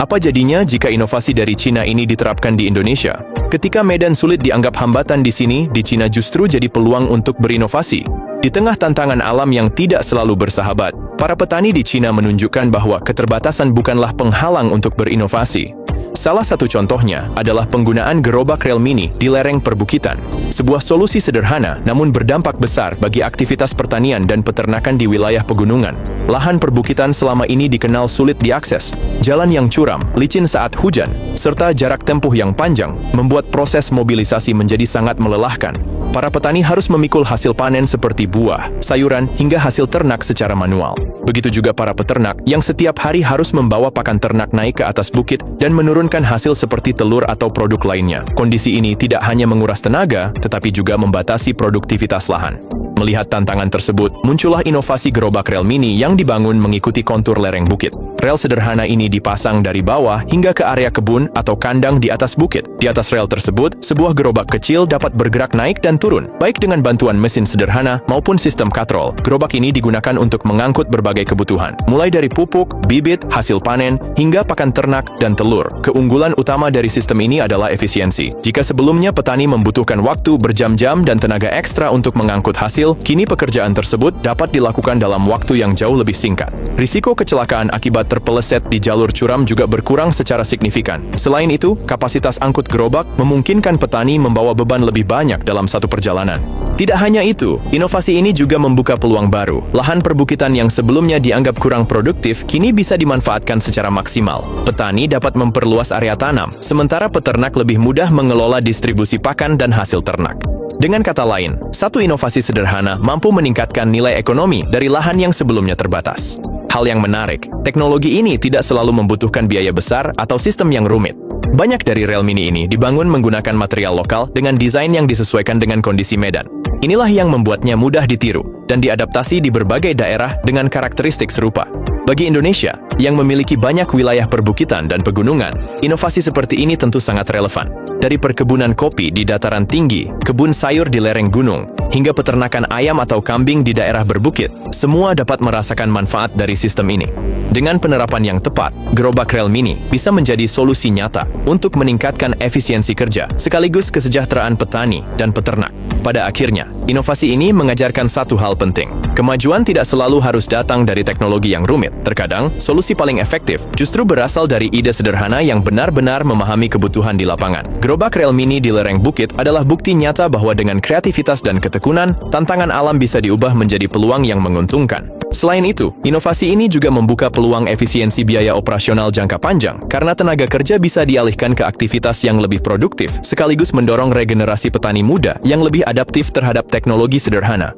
Apa jadinya jika inovasi dari Cina ini diterapkan di Indonesia? Ketika medan sulit dianggap hambatan di sini, di Cina justru jadi peluang untuk berinovasi. Di tengah tantangan alam yang tidak selalu bersahabat, para petani di Cina menunjukkan bahwa keterbatasan bukanlah penghalang untuk berinovasi. Salah satu contohnya adalah penggunaan gerobak rel mini di lereng perbukitan. Sebuah solusi sederhana namun berdampak besar bagi aktivitas pertanian dan peternakan di wilayah pegunungan. Lahan perbukitan selama ini dikenal sulit diakses, jalan yang curam, licin saat hujan, serta jarak tempuh yang panjang membuat proses mobilisasi menjadi sangat melelahkan. Para petani harus memikul hasil panen seperti buah, sayuran, hingga hasil ternak secara manual. Begitu juga para peternak yang setiap hari harus membawa pakan ternak naik ke atas bukit dan menurunkan hasil seperti telur atau produk lainnya. Kondisi ini tidak hanya menguras tenaga, tetapi juga membatasi produktivitas lahan. Melihat tantangan tersebut, muncullah inovasi gerobak rel mini yang dibangun mengikuti kontur lereng bukit. Rel sederhana ini dipasang dari bawah hingga ke area kebun atau kandang di atas bukit. Di atas rel tersebut, sebuah gerobak kecil dapat bergerak naik dan turun, baik dengan bantuan mesin sederhana maupun sistem katrol. Gerobak ini digunakan untuk mengangkut berbagai kebutuhan, mulai dari pupuk, bibit, hasil panen, hingga pakan ternak dan telur. Keunggulan utama dari sistem ini adalah efisiensi. Jika sebelumnya petani membutuhkan waktu berjam-jam dan tenaga ekstra untuk mengangkut hasil, kini pekerjaan tersebut dapat dilakukan dalam waktu yang jauh lebih singkat. Risiko kecelakaan akibat terpeleset di jalur curam juga berkurang secara signifikan. Selain itu, kapasitas angkut gerobak memungkinkan petani membawa beban lebih banyak dalam satu perjalanan. Tidak hanya itu, inovasi ini juga membuka peluang baru. Lahan perbukitan yang sebelumnya dianggap kurang produktif, kini bisa dimanfaatkan secara maksimal. Petani dapat memperluas area tanam, sementara peternak lebih mudah mengelola distribusi pakan dan hasil ternak. Dengan kata lain, satu inovasi sederhana mampu meningkatkan nilai ekonomi dari lahan yang sebelumnya terbatas. Hal yang menarik, teknologi ini tidak selalu membutuhkan biaya besar atau sistem yang rumit. Banyak dari rel mini ini dibangun menggunakan material lokal dengan desain yang disesuaikan dengan kondisi medan. Inilah yang membuatnya mudah ditiru dan diadaptasi di berbagai daerah dengan karakteristik serupa. Bagi Indonesia, yang memiliki banyak wilayah perbukitan dan pegunungan, inovasi seperti ini tentu sangat relevan. Dari perkebunan kopi di dataran tinggi, kebun sayur di lereng gunung, hingga peternakan ayam atau kambing di daerah berbukit, semua dapat merasakan manfaat dari sistem ini. Dengan penerapan yang tepat, gerobak rel mini bisa menjadi solusi nyata untuk meningkatkan efisiensi kerja, sekaligus kesejahteraan petani dan peternak. Pada akhirnya, inovasi ini mengajarkan satu hal penting. Kemajuan tidak selalu harus datang dari teknologi yang rumit. Terkadang, solusi paling efektif justru berasal dari ide sederhana yang benar-benar memahami kebutuhan di lapangan. Gerobak rel mini di lereng bukit adalah bukti nyata bahwa dengan kreativitas dan ketekunan, tantangan alam bisa diubah menjadi peluang yang menguntungkan. Selain itu, inovasi ini juga membuka peluang efisiensi biaya operasional jangka panjang karena tenaga kerja bisa dialihkan ke aktivitas yang lebih produktif, sekaligus mendorong regenerasi petani muda yang lebih adaptif terhadap teknologi sederhana.